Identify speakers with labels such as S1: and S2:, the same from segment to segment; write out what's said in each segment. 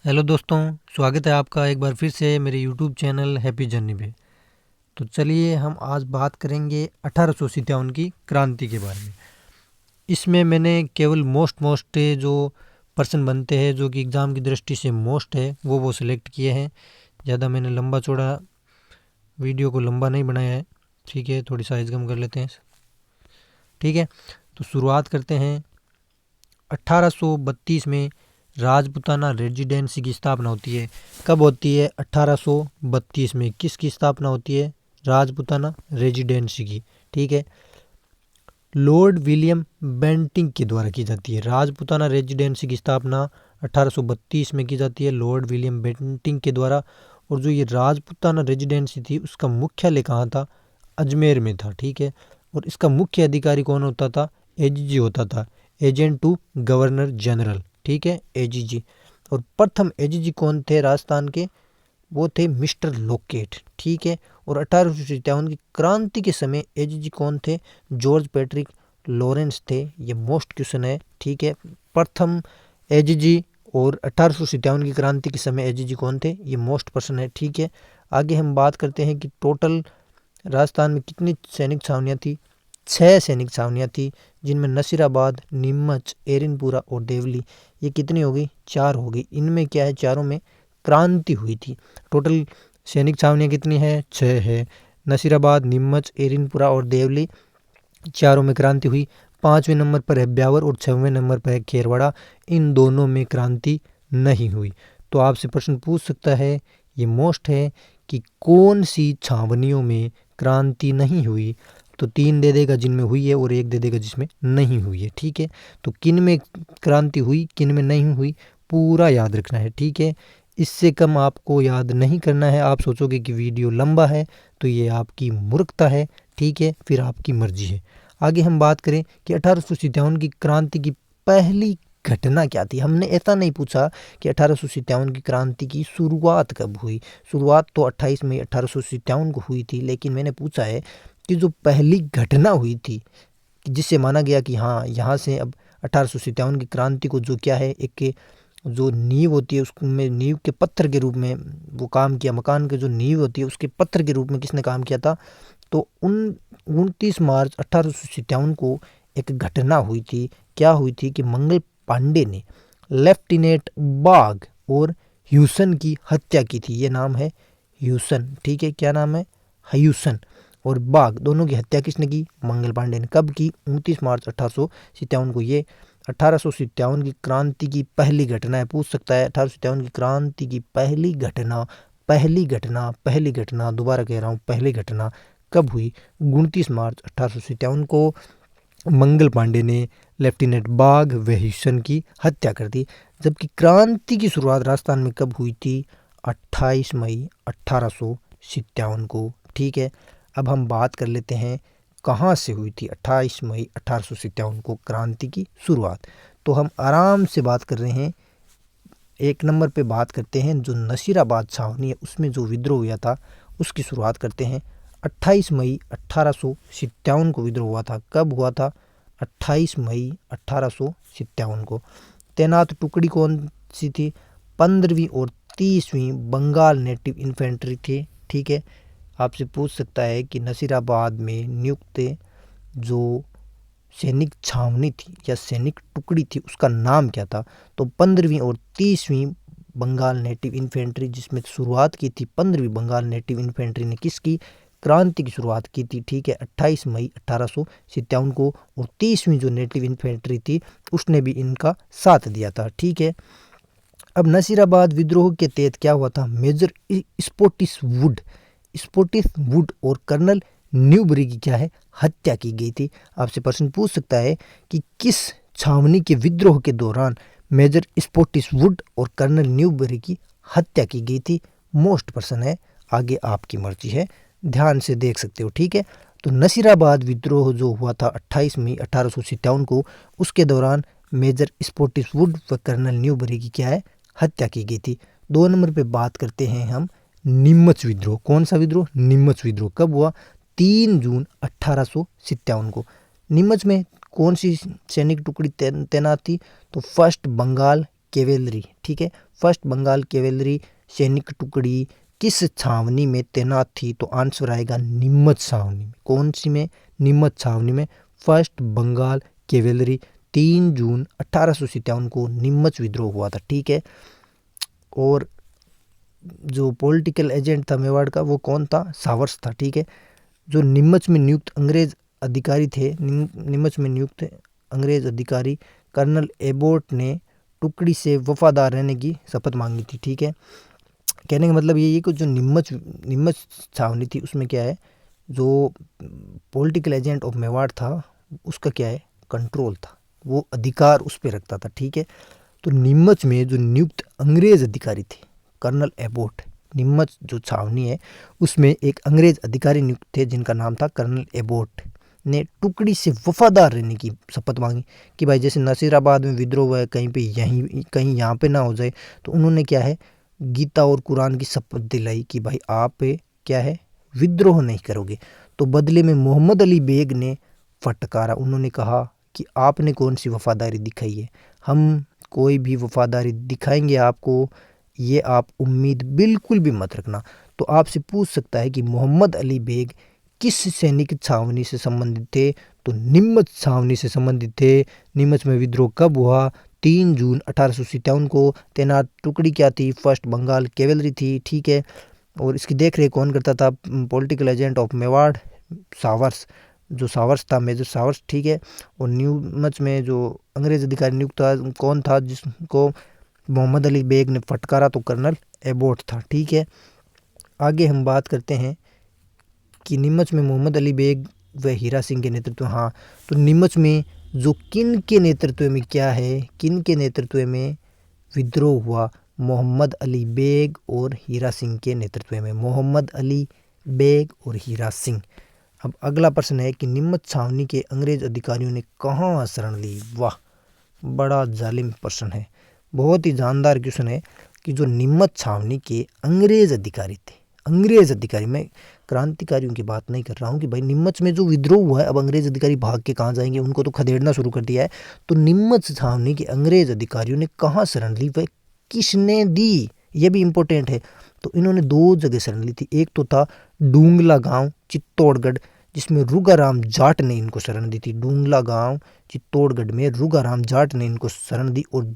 S1: Hello दोस्तों, स्वागत है आपका एक बार फिर से मेरे यूट्यूब चैनल हैप्पी जर्नी पे। तो चलिए हम आज बात करेंगे 1857 की क्रांति के बारे में। इसमें मैंने केवल मोस्ट जो पर्सन बनते हैं जो कि एग्ज़ाम की दृष्टि से मोस्ट है वो सिलेक्ट किए हैं। ज़्यादा मैंने लंबा चौड़ा वीडियो को लंबा नहीं बनाया है। ठीक है, थोड़ी साइज़ कम कर लेते हैं। ठीक है, तो शुरुआत करते हैं। 1832 में राजपूताना रेजिडेंसी की स्थापना होती है। कब होती है? 1832 में किसकी स्थापना होती है? राजपूताना रेजिडेंसी की। ठीक है, लॉर्ड विलियम बेंटिंग के द्वारा की जाती है। राजपूताना रेजिडेंसी की स्थापना 1832 में की जाती है लॉर्ड विलियम बेंटिंग के द्वारा। और जो ये राजपूताना रेजिडेंसी थी उसका मुख्यालय कहाँ था? अजमेर में था। ठीक है, और इसका मुख्य अधिकारी कौन होता था? एजीजी होता था, एजेंट टू गवर्नर जनरल। ठीक है, एजीजी। और प्रथम एजीजी कौन थे राजस्थान के? वो थे मिस्टर लोकेट। ठीक है, और 1857 की क्रांति के समय एजीजी कौन थे? जॉर्ज पैट्रिक लॉरेंस थे। ये मोस्ट क्वेश्चन है। ठीक है, प्रथम एजीजी और 1857 की क्रांति के समय एजीजी कौन थे? ये मोस्ट पर्सन है। ठीक है, आगे हम बात करते हैं कि टोटल राजस्थान में कितनी सैनिक छावनियाँ थी? 6 सैनिक छावनियाँ थी, जिनमें नसीराबाद, नीमच, एरिनपुरा और देवली, ये कितनी हो गई? 4 हो गई। इनमें क्या है? चारों में क्रांति हुई थी। टोटल सैनिक छावनियाँ कितनी है? 6 है। नसीराबाद, नीमच, एरिनपुरा और देवली, चारों में क्रांति हुई। 5वें नंबर पर है ब्यावर और 6वें नंबर पर है खेरवाड़ा। इन दोनों में क्रांति नहीं हुई। तो आपसे प्रश्न पूछ सकता है, ये मोस्ट है, कि कौन सी छावनियों में क्रांति नहीं हुई? तो 3 दे देगा जिनमें हुई है और 1 दे देगा जिसमें नहीं हुई है। ठीक है, तो किन में क्रांति हुई, किन में नहीं हुई, पूरा याद रखना है। ठीक है, इससे कम आपको याद नहीं करना है। आप सोचोगे कि वीडियो लंबा है तो ये आपकी मूर्खता है। ठीक है, फिर आपकी मर्जी है। आगे हम बात करें कि 1857 की क्रांति की पहली घटना क्या थी। हमने ऐसा नहीं पूछा कि 1857 की क्रांति की शुरुआत कब हुई। शुरुआत तो 28 मई 1857 को हुई थी, लेकिन मैंने पूछा है कि जो पहली घटना हुई थी जिससे माना गया कि हाँ, यहाँ से अब 1857 की क्रांति को जो क्या है, एक जो नींव होती है उसमें नींव के पत्थर के रूप में वो काम किया। मकान के जो नींव होती है उसके पत्थर के रूप में किसने काम किया था? तो 29 मार्च 1857 को एक घटना हुई थी। क्या हुई थी कि मंगल पांडे ने लेफ्टिनेंट बाग और ह्यूसन की हत्या की थी। ये नाम है ह्यूसन। ठीक है, क्या नाम है? ह्यूसन और बाग, दोनों की हत्या किसने की? मंगल पांडे ने। कब की? 29 मार्च 1857 को। ये 1857 की क्रांति की पहली घटना है। पूछ सकता है 1857 की क्रांति की पहली घटना, पहली घटना, पहली घटना, दोबारा कह रहा हूँ, पहली घटना कब हुई? 29 मार्च 1857 को मंगल पांडे ने लेफ्टिनेंट बाग व ह्यूसन की हत्या कर दी। जबकि क्रांति की शुरुआत राजस्थान में कब हुई थी? 28 मई 1857 को। ठीक है, अब हम बात कर लेते हैं कहाँ से हुई थी 28 मई 1857 को क्रांति की शुरुआत। तो हम आराम से बात कर रहे हैं। 1 नंबर पे बात करते हैं जो नसीराबाद छावनी है उसमें जो विद्रोह हुआ था उसकी शुरुआत करते हैं। 28 मई 1857 को विद्रोह हुआ था। कब हुआ था? 28 मई 1857 को। तैनात टुकड़ी कौन सी थी? 15वीं और 30वीं बंगाल नेटिव इन्फेंट्री थी। ठीक है, आपसे पूछ सकता है कि नसीराबाद में नियुक्त जो सैनिक छावनी थी या सैनिक टुकड़ी थी उसका नाम क्या था? तो 15वीं और 30वीं बंगाल नेटिव इन्फेंट्री, जिसमें शुरुआत की थी 15वीं बंगाल नेटिव इन्फेंट्री ने किसकी? क्रांति की शुरुआत की थी। ठीक है, 28 मई 1857 को। और 30वीं जो नेटिव इन्फेंट्री थी उसने भी इनका साथ दिया था। ठीक है, अब नसीराबाद विद्रोह के तहत क्या हुआ था? मेजर स्पोटिस वुड और कर्नल न्यूबरी की क्या है? हत्या की गई थी। आपसे प्रश्न पूछ सकता है कि किस छावनी के विद्रोह के दौरान मेजर स्पोटिस वुड और कर्नल न्यूबरी की हत्या की गई थी? मोस्ट पर्सन है, आगे आपकी मर्जी है, ध्यान से देख सकते हो। ठीक है, तो नसीराबाद विद्रोह जो हुआ था 28 मई 1857 को, उसके दौरान मेजर स्पोटिस वुड व कर्नल न्यूबरी की क्या है? हत्या की गई थी। 2 नंबर पे बात करते हैं हम नीमच विद्रोह। कौन सा विद्रोह? नीमच विद्रोह। कब हुआ? 3 जून 1857 को। नीमच में कौन सी सैनिक टुकड़ी तैनात थी? तो फर्स्ट बंगाल कैवेलरी, ठीक है, फर्स्ट बंगाल कैवेलरी सैनिक टुकड़ी किस छावनी में तैनात थी? तो आंसर आएगा नीमच छावनी में। कौन सी में? नीमच छावनी में फर्स्ट बंगाल कैवेलरी 3 जून 1857 को नीमच विद्रोह हुआ था, ठीक है। और जो पॉलिटिकल एजेंट था मेवाड़ का वो कौन था? सावर्स था, ठीक है। जो नीमच में नियुक्त अंग्रेज अधिकारी थे, नीमच में नियुक्त अंग्रेज अधिकारी कर्नल एबोट ने टुकड़ी से वफादार रहने की शपथ मांगी थी, ठीक है। कहने का मतलब ये है कि जो नीमच छावनी थी उसमें क्या है, जो पॉलिटिकल एजेंट ऑफ मेवाड़ था उसका क्या है, कंट्रोल था, वो अधिकार उस पर रखता था, ठीक है। तो नीमच में जो नियुक्त अंग्रेज अधिकारी थे कर्नल एबोट, नीमच जो छावनी है उसमें एक अंग्रेज अधिकारी नियुक्त थे जिनका नाम था कर्नल एबोट ने टुकड़ी से वफादार रहने की शपथ मांगी कि भाई जैसे नसीराबाद में विद्रोह हुआ है कहीं पे यहीं कहीं यहाँ पे ना हो जाए। तो उन्होंने क्या है, गीता और कुरान की शपथ दिलाई कि भाई आप क्या है, विद्रोह नहीं करोगे। तो बदले में मोहम्मद अली बेग ने फटकारा, उन्होंने कहा कि आपने कौन सी वफादारी दिखाई है, हम कोई भी वफादारी दिखाएंगे आपको, ये आप उम्मीद बिल्कुल भी मत रखना। तो आपसे पूछ सकता है कि मोहम्मद अली बेग किस सैनिक छावनी से संबंधित थे? तो नीमच छावनी से संबंधित थे। नीमच में विद्रोह कब हुआ? 3 जून 1857 को। तैनात टुकड़ी क्या थी? फर्स्ट बंगाल कैवेलरी थी, ठीक है। और इसकी देखरेख कौन करता था? Political agent of Mewar showers, जो सावर्स था, मेजर सावर्स, ठीक है। और नीमच में जो अंग्रेज अधिकारी नियुक्त था कौन था जिसको मोहम्मद अली बेग ने फटकारा? तो कर्नल एबोट था, ठीक है। आगे हम बात करते हैं कि नीमच में मोहम्मद अली बेग व हीरा सिंह के नेतृत्व, हाँ, तो नीमच में जो किन के नेतृत्व में क्या है, किन के नेतृत्व में विद्रोह हुआ? मोहम्मद अली बेग और हीरा सिंह के नेतृत्व में, मोहम्मद अली बेग और हीरा सिंह। अब अगला प्रश्न है कि नीमच छावनी के अंग्रेज अधिकारियों ने कहाँ शरण ली? वाह, बड़ा जालिम प्रश्न है, बहुत ही जानदार क्वेश्चन है कि जो नीमच छावनी के अंग्रेज अधिकारी थे, अंग्रेज अधिकारी, मैं क्रांतिकारियों की बात नहीं कर रहा हूँ कि भाई नीमच में जो विद्रोह हुआ है अब अंग्रेज अधिकारी भाग के कहाँ जाएंगे, उनको तो खदेड़ना शुरू कर दिया है। तो नीमच छावनी के अंग्रेज अधिकारियों ने कहाँ शरण ली, वह किसने दी, ये भी इम्पोर्टेंट है। तो इन्होंने 2 जगह शरण ली थी। एक तो था डूंगला गांव चित्तौड़गढ़, जिसमें रुगाराम जाट ने इनको शरण दी थी। डूंगला गांव चित्तौड़गढ़ में रुगाराम जाट ने इनको शरण दी। और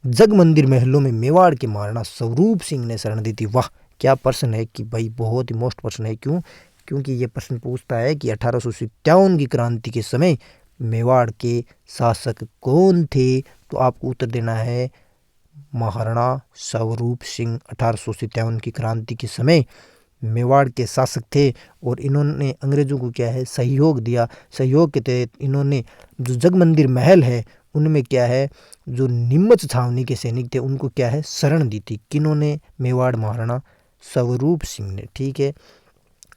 S1: जगमंदिर महलों में मेवाड़ के महाराणा स्वरूप सिंह ने शरण दी थी। वाह, क्या प्रश्न है कि भाई बहुत ही मोस्ट प्रश्न है। क्यों? क्योंकि ये प्रश्न पूछता है कि 1857 की क्रांति के समय मेवाड़ के शासक कौन थे? तो आपको उत्तर देना है महाराणा स्वरूप सिंह 1857 की क्रांति के समय मेवाड़ के शासक थे। और इन्होंने अंग्रेजों को क्या है, सहयोग दिया। सहयोग के तहत इन्होंने जो जगमंदिर महल है उनमें क्या है, जो नीमच छावनी के सैनिक थे उनको क्या है, शरण दी थी। किन्होंने? मेवाड़ महाराणा स्वरूप सिंह ने, ठीक है।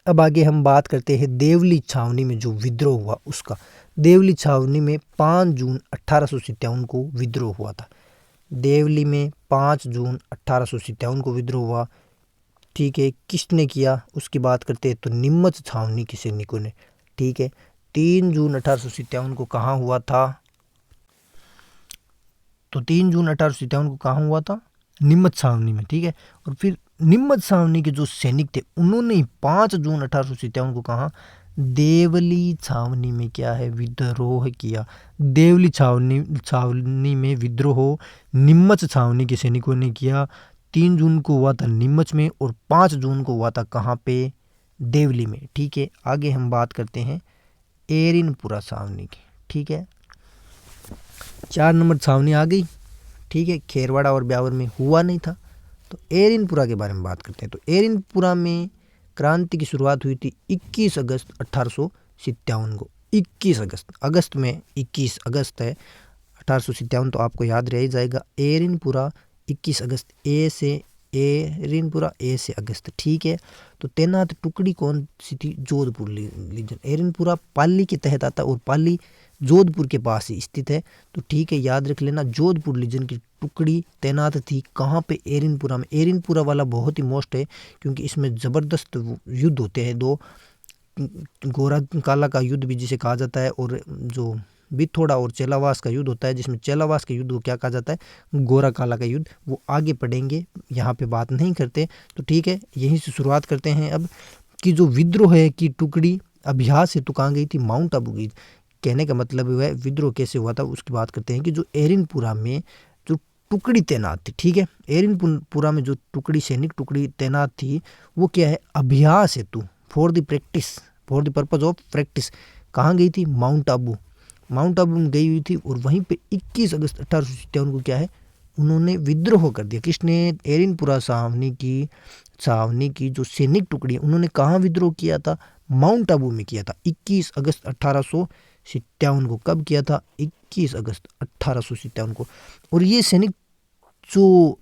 S1: अब आगे हम बात करते हैं देवली छावनी में जो विद्रोह हुआ उसका। देवली छावनी में 5 जून 1857 को विद्रोह हुआ था। देवली में 5 जून 1857 को विद्रोह हुआ, ठीक है। किसने किया उसकी बात करते हैं तो नीमच छावनी के सैनिकों ने, ठीक है। 3 जून 1857 को कहाँ हुआ था? तो 3 जून 1857 को कहाँ हुआ था? नीमच छावनी में, ठीक है। और फिर नीमच छावनी के जो सैनिक थे उन्होंने 5 जून 1857 को कहा देवली छावनी में क्या है, विद्रोह किया। देवली छावनी में विद्रोह नीमच छावनी के सैनिकों ने किया। 3 जून को हुआ था नीमच में और 5 जून को हुआ था कहाँ पे? देवली में, ठीक है। आगे हम बात करते हैं एरिनपुरा छावनी की, ठीक है। 4 नंबर छावनी आ गई, ठीक है। खेरवाड़ा और ब्यावर में हुआ नहीं था। तो एरिनपुरा के बारे में बात करते हैं। तो एरिनपुरा में क्रांति की शुरुआत हुई थी 21 अगस्त 1857 को। 21 अगस्त में 21 अगस्त है 1857, तो आपको याद रह जाएगा। एरिनपुरा 21 अगस्त, ए से एरिनपुरा, ए से अगस्त, ठीक है। तो तैनात टुकड़ी कौन सी थी? जोधपुर लीजन। एरिनपुरा पाली के तहत आता और पाली जोधपुर के पास ही स्थित है, तो ठीक है, याद रख लेना। जोधपुर लीजन की टुकड़ी तैनात थी कहाँ पे? एरिनपुरा में। एरिनपुरा वाला बहुत ही मोस्ट है क्योंकि इसमें ज़बरदस्त युद्ध होते हैं 2, गोरा काला का युद्ध भी जिसे कहा जाता है, और जो बिथोड़ा और चेलावास का युद्ध होता है, जिसमें चेलावास के युद्ध को क्या कहा जाता है, गोरा काला का युद्ध। वो आगे पढ़ेंगे, यहाँ पे बात नहीं करते। तो ठीक है, यहीं से शुरुआत करते हैं अब कि जो विद्रोह है की टुकड़ी अभ्यास हेतु कहाँ गई थी, माउंट आबू गई। कहने का मतलब है विद्रोह कैसे हुआ था उसकी बात करते हैं कि जो एरिनपुरा में जो टुकड़ी तैनात थी, ठीक है, एरिनपुरा में जो टुकड़ी सैनिक टुकड़ी तैनात थी वो क्या है, अभ्यास हेतु, for the practice, for the purpose of practice कहाँ गई थी, माउंट आबू। माउंट आबू में गई हुई थी और वहीं पे 21 अगस्त 1857 को क्या है, उन्होंने विद्रोह कर दिया। किसने, एरिनपुरा छावनी की जो सैनिक टुकड़ी, उन्होंने कहाँ विद्रोह किया था, माउंट आबू में किया था 21 अगस्त 1857 को। कब किया था, 21 अगस्त 1857 को। और ये सैनिक जो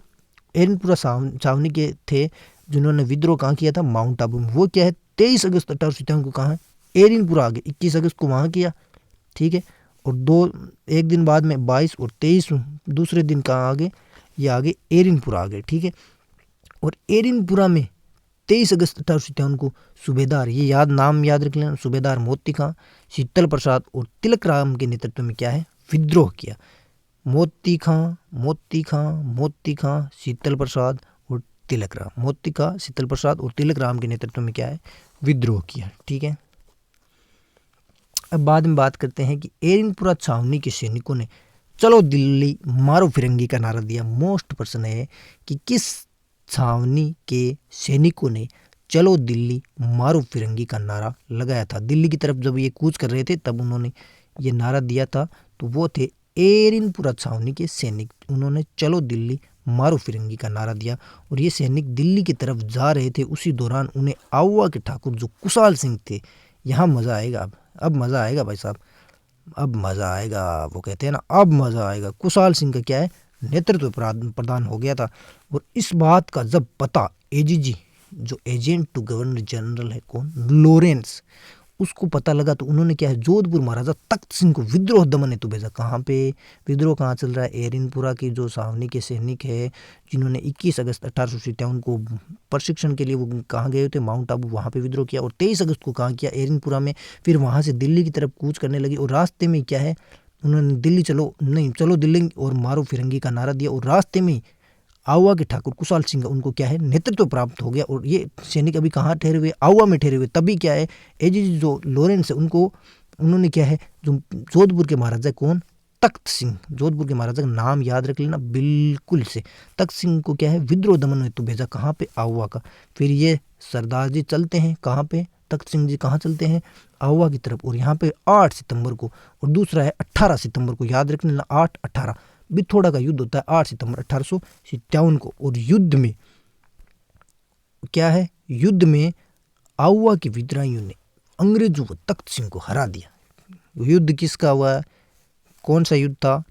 S1: एरिनपुरा छावनी के थे जिन्होंने विद्रोह कहाँ किया था, माउंट आबू में, वो क्या है 23 अगस्त 1857 को कहाँ है, एरिनपुरा आगे, 21 अगस्त को वहाँ किया, ठीक है। और एक दिन बाद में 22 और 23 दूसरे दिन कहाँ आगे, ये आगे एरिनपुरा आगे, ठीक है। और एरिनपुरा में 23 अगस्त 1857 को सूबेदार, ये नाम याद रख लेना, सूबेदार मोती खां, शीतल प्रसाद और तिलक राम के नेतृत्व में क्या है, विद्रोह किया। मोती खां, शीतल प्रसाद और तिलक राम, मोती खां, शीतल प्रसाद और तिलक राम के नेतृत्व में क्या है, विद्रोह किया, ठीक है। अब बाद में बात करते हैं कि एरिनपुरा छावनी के सैनिकों ने चलो दिल्ली मारो फिरंगी का नारा दिया। मोस्ट प्रश्न है कि किस छावनी के सैनिकों ने चलो दिल्ली मारो फिरंगी का नारा लगाया था। दिल्ली की तरफ जब ये कूच कर रहे थे तब उन्होंने ये नारा दिया था, तो वो थे एरिनपुरा छावनी के सैनिक। उन्होंने चलो दिल्ली मारो फिरंगी का नारा दिया और ये सैनिक दिल्ली की तरफ जा रहे थे। उसी दौरान उन्हें आउवा के ठाकुर जो कुशाल सिंह थे, यहाँ मज़ा आएगा, अब मज़ा आएगा भाई साहब, अब मज़ा आएगा, वो कहते हैं ना, अब मज़ा आएगा। कुशाल सिंह का क्या है, नेतृत्व प्रदान हो गया था। और इस बात का जब पता एजीजी, जो एजेंट टू गवर्नर जनरल है कौन, लॉरेंस, उसको पता लगा तो उन्होंने क्या है, जोधपुर महाराजा तख्त सिंह को विद्रोह दमन हेतु भेजा। कहाँ पे विद्रोह कहाँ चल रहा है, एरिनपुरा की जो छावनी के सैनिक है जिन्होंने 21 अगस्त 1857 को प्रशिक्षण के लिए वो कहाँ गए थे, माउंट आबू, वहाँ पे विद्रोह किया। और 23 अगस्त को कहाँ किया, एरिनपुरा में। फिर वहाँ से दिल्ली की तरफ कूच करने लगी और रास्ते में क्या है, उन्होंने दिल्ली चलो दिल्ली और मारो फिरंगी का नारा दिया। और रास्ते में आउवा के ठाकुर कुशाल सिंह उनको क्या है, नेतृत्व प्राप्त हो गया। और ये सैनिक अभी कहाँ ठहरे हुए, आउवा में ठहरे हुए। तभी क्या है, एजी जो लॉरेंस है उन्होंने क्या है, जो जोधपुर के महाराजा कौन, तख्त सिंह, जोधपुर के महाराजा का नाम याद रख लेना बिल्कुल से। तख्त सिंह को क्या है, विद्रोह दमन हेतु भेजा। कहाँ पे, आउवा का। फिर ये सरदार जी चलते हैं कहाँ पे, तख्त सिंह जी कहाँ चलते हैं, आउवा की तरफ। और यहाँ पे 8 सितंबर को, और दूसरा है 18 सितंबर को, याद रख लेना 8-18 बिथोड़ा का युद्ध होता है 8 सितंबर 1857 को। और युद्ध में क्या है, युद्ध में आउवा के विद्रोहियों ने अंग्रेजों को तख्त सिंह को हरा दिया। युद्ध किसका हुआ है, कौन सा युद्ध था,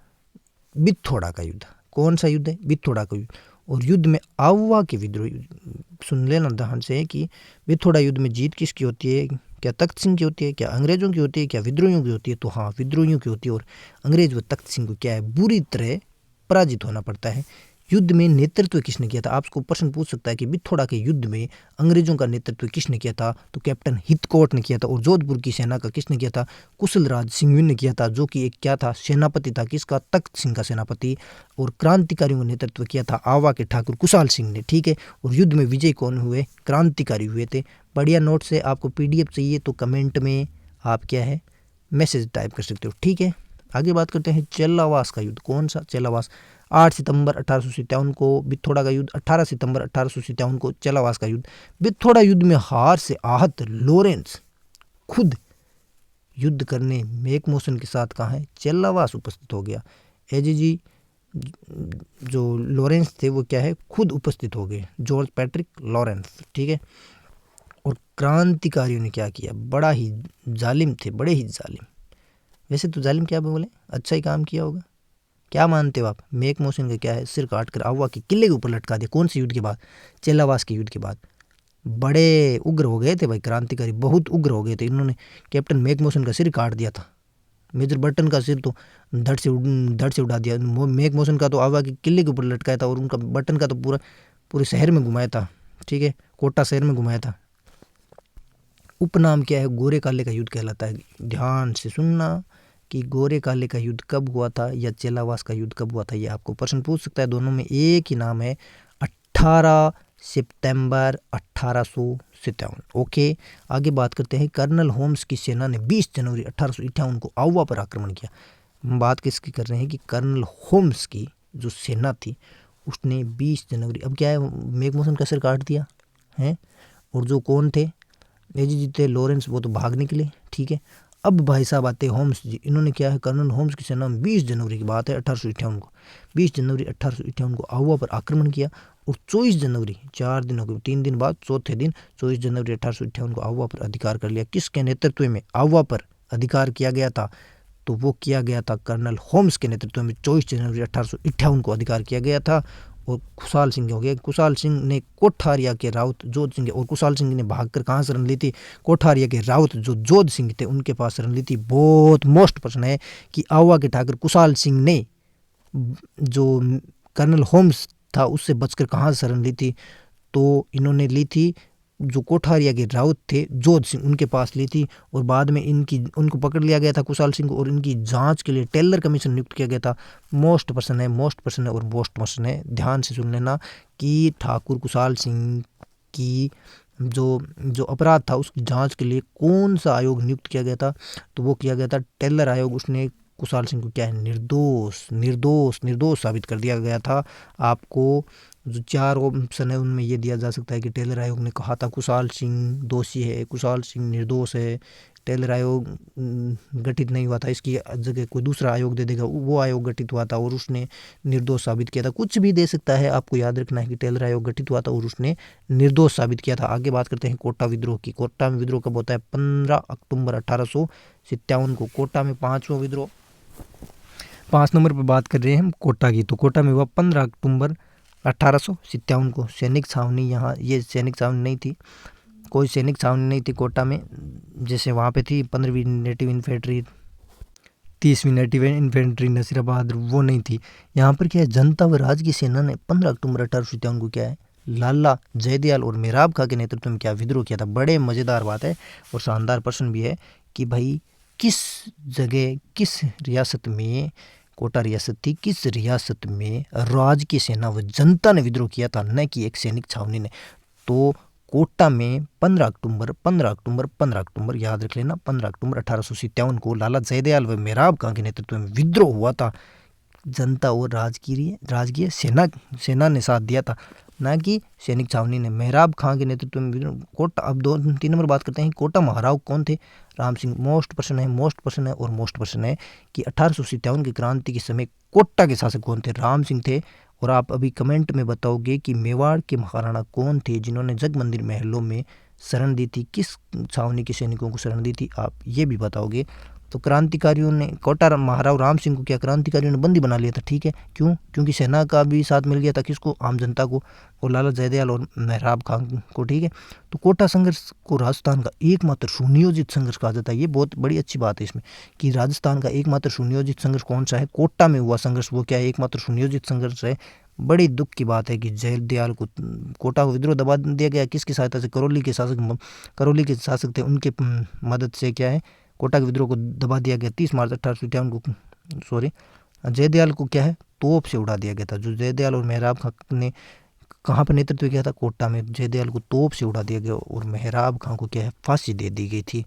S1: बिथोड़ा का युद्ध। कौन सा युद्ध है, बिथोड़ा का युद्ध। और युद्ध में आउवा के विद्रोही, सुन लेना ध्यान से कि बिथोड़ा युद्ध में जीत किसकी होती है, क्या तख्त सिंह की होती है, क्या अंग्रेजों की होती है, क्या विद्रोहियों की होती है, तो हाँ विद्रोहियों की होती है। और अंग्रेज व तख्त सिंह को क्या है, बुरी तरह पराजित होना पड़ता है। युद्ध में नेतृत्व किसने किया था, आपको प्रश्न पूछ सकता है कि बिथोड़ा के युद्ध में अंग्रेजों का नेतृत्व किसने किया था, तो कैप्टन हितकोट ने किया था। और जोधपुर की सेना का किसने किया था, कुशलराज सिंघवी ने किया था, जो कि एक क्या था, सेनापति था, किसका, तख्त सिंह का सेनापति। और क्रांतिकारियों का नेतृत्व किया था आवा के ठाकुर कुशाल सिंह ने, ठीक है। और युद्ध में विजय कौन हुए, क्रांतिकारी हुए थे। बढ़िया नोट से, आपको पीडीएफ चाहिए तो कमेंट में आप क्या है, मैसेज टाइप कर सकते हो, ठीक है। आगे बात करते हैं चेलावास का युद्ध। कौन सा, चेलावास, 8 सितंबर 1857 को बिथोड़ा का युद्ध, 18 सितंबर 1857 को चेलावास का युद्ध। बिथोड़ा युद्ध में हार से आहत लॉरेंस खुद युद्ध करने मैकमोहन के साथ कहाँ है, चेलावास उपस्थित हो गया। एजीजी जो लॉरेंस थे वो क्या है, खुद उपस्थित हो गए, जॉर्ज पैट्रिक लॉरेंस, ठीक है। और क्रांतिकारियों ने क्या किया, बड़ा ही जालिम थे, बड़े ही जालिम। वैसे तो जालिम क्या बोले, अच्छा ही काम किया होगा। क्या मानते हो आप, मैकमोहन का क्या है, सिर काट कर आउवा के किले के ऊपर लटका दिया। कौन से युद्ध के बाद, चेलावास के युद्ध के बाद। बड़े उग्र हो गए थे भाई क्रांतिकारी, बहुत उग्र हो गए थे। इन्होंने कैप्टन मैकमोहन का सिर काट दिया था। मेजर बर्टन का सिर तो धड़ से उड़ा दिया। मैकमोहन का तो आउवा के किले के ऊपर लटकाया था, और उनका बर्टन का तो पूरे शहर में घुमाया था, ठीक है, कोटा शहर में घुमाया था। उपनाम क्या है, गोरे काले का युद्ध कहलाता है। ध्यान से सुनना, कि गोरे काले का युद्ध कब हुआ था या चेलावास का युद्ध कब हुआ था, ये आपको प्रश्न पूछ सकता है। दोनों में एक ही नाम है, 18 सितंबर 1857। ओके, आगे बात करते हैं। कर्नल होम्स की सेना ने 20 जनवरी 1858 को आउवा पर आक्रमण किया। हम बात किसकी कर रहे हैं कि कर्नल होम्स की जो सेना थी उसने 20 जनवरी, अब क्या है, मैकमोहन का सिर काट दिया है, और जो कौन थे, जी थे लॉरेंस, वो तो भाग निकले, ठीक है। अब भाई साहब आते हैं होम्स जी, इन्होंने क्या है, कर्नल होम्स की सेना में 20 जनवरी की बात है 1858 को, 20 जनवरी 1858 को आउवा पर आक्रमण किया, और 24 जनवरी, 4 दिनों के 3 दिन बाद चौथे दिन 24 जनवरी 1858 को आउवा पर अधिकार कर लिया। किसके नेतृत्व में आउवा पर अधिकार किया गया था, तो वो किया गया था कर्नल होम्स के नेतृत्व में। 24 जनवरी 1858 को अधिकार किया गया था, और खुशाल सिंह हो गया। खुशाल सिंह ने कोठारिया के राउत जोध सिंह, और खुशाल सिंह ने भागकर कहाँ से रण ली थी, कोठारिया के राउत जो जोध सिंह थे उनके पास रण ली थी। बहुत मोस्ट प्रश्न है कि आउवा के ठाकुर खुशाल सिंह ने जो कर्नल होम्स था उससे बचकर कहाँ से रण ली थी, तो इन्होंने ली थी जो कोठारिया के राउत थे जोध सिंह उनके पास ली थी, और बाद में उनको पकड़ लिया गया था खुशाल सिंह को, और इनकी जांच के लिए टेलर कमीशन नियुक्त किया गया था। मोस्ट पर्सन है, मोस्ट पर्सन है और मोस्ट पर्सन है, ध्यान से सुन लेना कि ठाकुर खुशाल सिंह की जो अपराध था उसकी जांच के लिए कौन सा आयोग नियुक्त किया गया था, तो वो किया गया था टेलर आयोग। उसने खुशाल सिंह को क्या है, निर्दोष निर्दोष निर्दोष साबित कर दिया गया था। आपको जो 4 ऑप्शन है उनमें ये दिया जा सकता है कि टेलर आयोग ने कहा था खुशाल सिंह दोषी है, खुशाल सिंह निर्दोष है, टेलर आयोग गठित नहीं हुआ था, इसकी जगह कोई दूसरा आयोग दे देगा, वो आयोग गठित हुआ था और उसने निर्दोष साबित किया था। कुछ भी दे सकता है, आपको याद रखना है कि टेलर आयोग गठित हुआ था और उसने निर्दोष साबित किया था। आगे बात करते हैं कोटा विद्रोह की। कोटा में विद्रोह कब होता है, 15 अक्टूबर 1857 को। कोटा में 5वां विद्रोह, 5 नंबर पर बात कर रहे हैं हम कोटा की, तो कोटा में हुआ 15 अक्टूबर 1857 को। सैनिक छावनी, यहाँ ये सैनिक छावनी नहीं थी, कोई सैनिक छावनी नहीं थी कोटा में, जैसे वहाँ पे थी 15वीं नेटिव इन्फेंट्री, 30वीं नेटिव इन्फेंट्री नसीराबाद, वो नहीं थी। यहाँ पर क्या है, जनता व राज की सेना ने 15 अक्टूबर 1857 को क्या है, लाला जयदयाल और मेहराब खां के नेतृत्व में क्या विद्रोह किया था। बड़े मज़ेदार बात है और शानदार प्रश्न भी है कि भाई किस जगह, किस रियासत में, कोटा रियासत थी, किस रियासत में राज की सेना व जनता ने विद्रोह किया था, न कि एक सैनिक छावनी ने। तो कोटा में 15 अक्टूबर 15 अक्टूबर 15 अक्टूबर याद रख लेना, 15 अक्टूबर 1857 को लाला जयदयाल व मेहराब खां के नेतृत्व में विद्रोह हुआ था। जनता और राजकीय सेना ने साथ दिया था, ना कि सैनिक छावनी ने। मेहराब खां के नेतृत्व में विद्रोह। कोटा, अब 2-3 नंबर बात करते हैं, कोटा महाराव कौन थे, राम सिंह। मोस्ट प्रश्न है, मोस्ट प्रश्न है और मोस्ट प्रश्न है कि 1857 की क्रांति के समय कोटा के शासक कौन थे, राम सिंह थे। और आप अभी कमेंट में बताओगे कि मेवाड़ के महाराणा कौन थे जिन्होंने जगमंदिर महलों में शरण दी थी, किस छावनी के सैनिकों को शरण दी थी, आप ये भी बताओगे। तो क्रांतिकारियों ने, कोटा महाराव राम सिंह को क्या क्रांतिकारियों ने बंदी बना लिया था, ठीक है, क्यों, क्योंकि सेना का भी साथ मिल गया था, किसको, आम जनता को, और लाला जयदयाल और मेहराब खां को, ठीक है। तो कोटा संघर्ष को राजस्थान का एकमात्र सुनियोजित संघर्ष कहा जाता है। ये बहुत बड़ी अच्छी बात है इसमें कि राजस्थान का एकमात्र सुनियोजित संघर्ष कौन सा है, कोटा में हुआ संघर्ष, वो क्या है, एकमात्र सुनियोजित संघर्ष है। बड़ी दुख की बात है कि जयदयाल को कोटा को विद्रोह दबा दिया गया, किसकी सहायता से, करौली के शासक थे, उनके मदद से क्या है, कोटा के विद्रोह को दबा दिया गया। 30 मार्च 1857 को, सॉरी, जयदयाल को क्या है, तोप से उड़ा दिया गया था। जो जयदयाल और मेहराब खां ने कहाँ पर नेतृत्व किया था, कोटा में। जयदयाल को तोप से उड़ा दिया गया और मेहराब खां को क्या है, फांसी दे दी गई थी।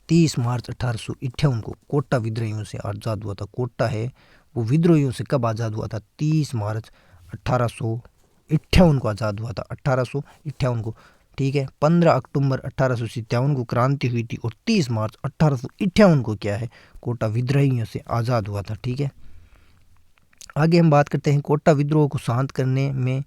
S1: 30 मार्च 1858 को कोटा विद्रोहियों से आज़ाद हुआ था। कोटा है वो विद्रोहियों से कब आज़ाद हुआ था, 30 मार्च 1858 को आज़ाद हुआ था, 1858 को, ठीक है। 15 अक्टूबर 1857 को क्रांति हुई थी और 30 मार्च 1858 को क्या है, कोटा विद्रोहियों से आज़ाद हुआ था, ठीक है। आगे हम बात करते हैं कोटा विद्रोह को शांत करने में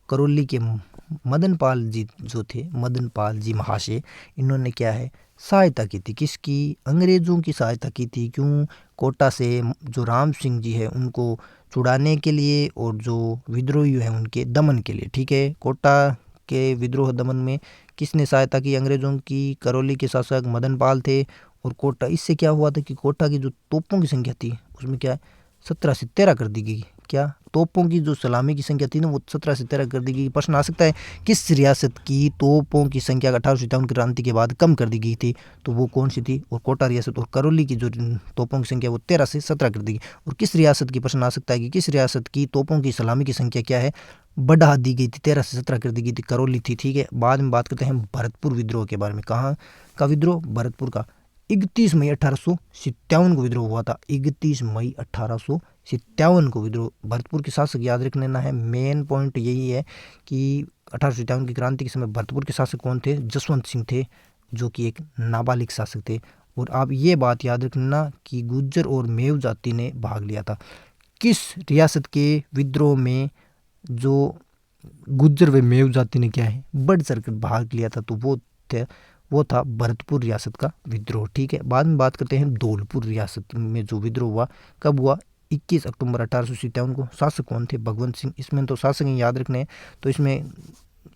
S1: करौली के मदन पाल जी जो थे, मदन पाल जी महाशय, इन्होंने क्या है, सहायता की थी, किसकी, अंग्रेज़ों की सहायता की थी। क्यों, कोटा से जो राम सिंह जी है उनको छुड़ाने के लिए और जो विद्रोही हैं उनके दमन के लिए, ठीक है। कोटा के विद्रोह दमन में किसने सहायता की, अंग्रेज़ों की। करौली के शासक मदन पाल थे। और कोटा, इससे क्या हुआ था कि कोटा की जो तोपों की संख्या थी उसमें क्या है, 17 से 13 कर दी गई, क्या, तोपों की जो सलामी की संख्या थी ना वो 17 से 13 कर दी गई। प्रश्न आ सकता है किस रियासत की तोपों की संख्या 1857 क्रांति के बाद कम कर दी गई थी, तो वो कौन सी थी, और कोटा रियासत और करौली की जो तोपों की संख्या वो 13 से 17 कर दी गई। और किस रियासत की प्रश्न आ सकता है कि किस रियासत की तोपों की सलामी की संख्या क्या है, बढ़ा दी गई थी, 13 से 17 कर दी गई थी, करौली थी। ठीक है, बाद में बात करते हैं भरतपुर विद्रोह के बारे में। कहाँ का विद्रोह, भरतपुर का। 31 मई 1857 को विद्रोह हुआ था, 31 मई 1857 को विद्रोह। भरतपुर के शासक याद रख लेना है, मेन पॉइंट यही है कि 1857 की क्रांति के समय भरतपुर के शासक कौन थे, जसवंत सिंह थे, जो कि एक नाबालिग शासक थे। और आप ये बात याद रख लेना कि गुज्जर और मेव जाति ने भाग लिया था। किस रियासत के विद्रोह में जो गुज्जर व मेव जाति ने क्या है बढ़ चढ़कर भाग लिया था, तो वो था भरतपुर रियासत का विद्रोह। ठीक है, बाद में बात करते हैं धौलपुर रियासत में जो विद्रोह हुआ, कब हुआ, 21 अक्टूबर 1857 को। शासक कौन थे, भगवंत सिंह। इसमें तो शासक ही याद रखने हैं, तो इसमें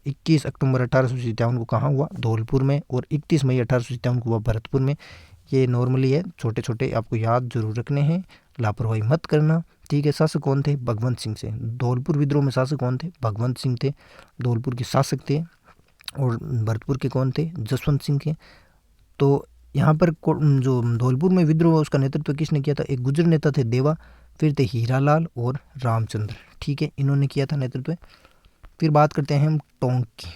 S1: 21 अक्टूबर 1857 को कहाँ हुआ, धौलपुर में, और 31 मई 1857 को हुआ भरतपुर में। ये नॉर्मली है, छोटे छोटे आपको याद जरूर रखने हैं, लापरवाही मत करना। ठीक है, शासक कौन थे, भगवंत सिंह से। धौलपुर विद्रोह में शासक कौन थे, भगवंत सिंह थे, धौलपुर के शासक थे। और भरतपुर के कौन थे, जसवंत सिंह के। तो यहाँ पर जो धौलपुर में विद्रोह उसका नेतृत्व किसने किया था, एक गुज्जर नेता थे देवा, फिर थे हीरालाल और रामचंद्र। ठीक है, इन्होंने किया था नेतृत्व। फिर बात करते हैं हम टोंक की।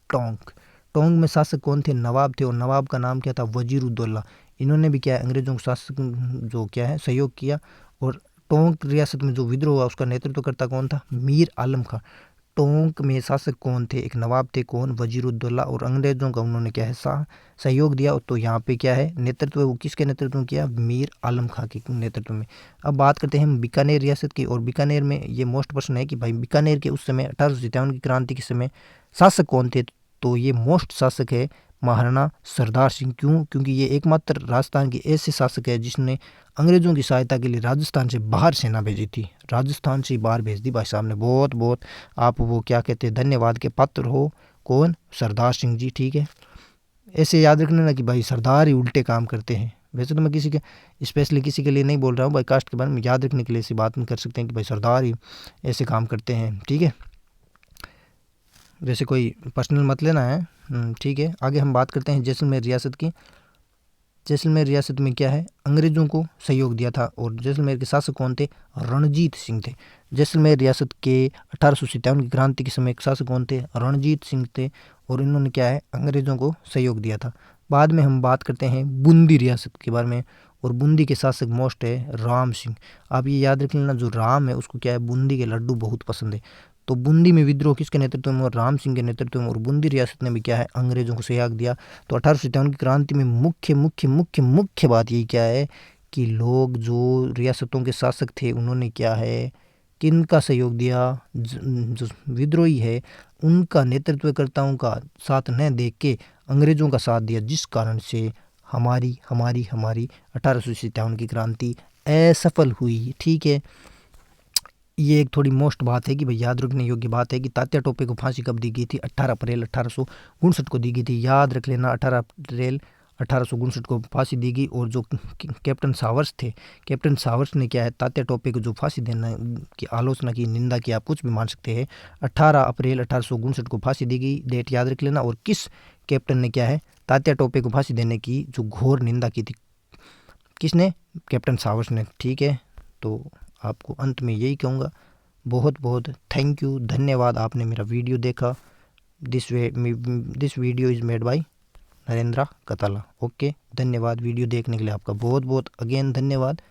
S1: टोंक में शासक कौन थे, नवाब थे, और नवाब का नाम क्या था, वजीरुद्दौला। इन्होंने भी क्या है अंग्रेजों को शासक जो क्या है सहयोग किया। और टोंक रियासत में जो विद्रोह हुआ उसका नेतृत्व करता कौन था, मीर आलम खां। टोंक में शासक कौन थे, एक नवाब थे, कौन, वजीरुद्दौला, और अंग्रेजों का उन्होंने क्या है सहयोग दिया। तो यहाँ पे क्या है नेतृत्व वो किसके नेतृत्व में किया, मीर आलम खां के नेतृत्व में। अब बात करते हैं हम बीकानेर रियासत की। और बीकानेर में ये मोस्ट प्रश्न है कि भाई बीकानेर के उस समय 1857 की क्रांति के समय शासक कौन थे, तो ये मोस्ट शासक है महाराणा सरदार सिंह। क्यों, क्योंकि ये एकमात्र राजस्थान के ऐसे शासक है जिसने अंग्रेजों की सहायता के लिए राजस्थान से बाहर सेना भेजी थी, राजस्थान से बाहर भेज दी भाई साहब ने। बहुत बहुत आप वो क्या कहते हैं धन्यवाद के पात्र हो, कौन, सरदार सिंह जी। ठीक है, ऐसे याद रखना ना कि भाई सरदार ही उल्टे काम करते हैं। वैसे तो मैं किसी के स्पेशली किसी के लिए नहीं बोल रहा हूँ भाई, कास्ट के बारे में याद रखने के लिए ऐसी बात नहीं कर सकते हैं कि भाई सरदार ही ऐसे काम करते हैं। ठीक है, वैसे कोई पर्सनल मत लेना है। ठीक है, आगे हम बात करते हैं जैसलमेर रियासत की। जैसलमेर रियासत में क्या है अंग्रेजों को सहयोग दिया था। और जैसलमेर के शासक कौन थे, रणजीत सिंह थे। जैसलमेर रियासत के 1857 की क्रांति के समय शासक कौन थे, रणजीत सिंह थे। और इन्होंने क्या है अंग्रेजों को सहयोग दिया था। बाद में हम बात करते हैं बूंदी रियासत के बारे में। और बूंदी के शासक मोस्ट है राम सिंह। आप ये याद रख लेना, जो राम है उसको क्या है बूंदी के लड्डू बहुत पसंद है। तो बूंदी में विद्रोह किसके नेतृत्व में, और राम सिंह के नेतृत्व में। और बूंदी रियासत ने भी क्या है अंग्रेजों को सहयोग दिया। तो 1857 की क्रांति में मुख्य मुख्य मुख्य मुख्य बात यही क्या है कि लोग जो रियासतों के शासक थे उन्होंने क्या है किनका सहयोग दिया, जो विद्रोही है उनका नेतृत्वकर्ताओं का साथ न देख के अंग्रेजों का साथ दिया, जिस कारण से हमारी हमारी हमारी 1857 की क्रांति असफल हुई। ठीक है, ये एक थोड़ी मोस्ट बात है कि भाई याद रखने योग्य बात है कि तात्या टोपे को फांसी कब दी गई थी, 18 अप्रैल 1859 को दी गई थी। याद रख लेना 18 अप्रैल 1859 को फांसी दी गई। और जो कैप्टन सावर्स थे, कैप्टन सावर्स ने क्या है तात्या टोपे को जो फांसी देना की आलोचना की, निंदा की, आप कुछ भी मान सकते हैं। 18 अप्रैल 1859 को फांसी दी गई, डेट याद रख लेना। और किस कैप्टन ने क्या है तात्या टोपे को फांसी देने की जो घोर निंदा की थी, किसने, कैप्टन सावर्स ने। ठीक है, तो आपको अंत में यही कहूँगा, बहुत बहुत थैंक यू, धन्यवाद, आपने मेरा वीडियो देखा। This video is made by Narendra Katala. Okay, धन्यवाद वीडियो देखने के लिए आपका बहुत बहुत अगेन धन्यवाद।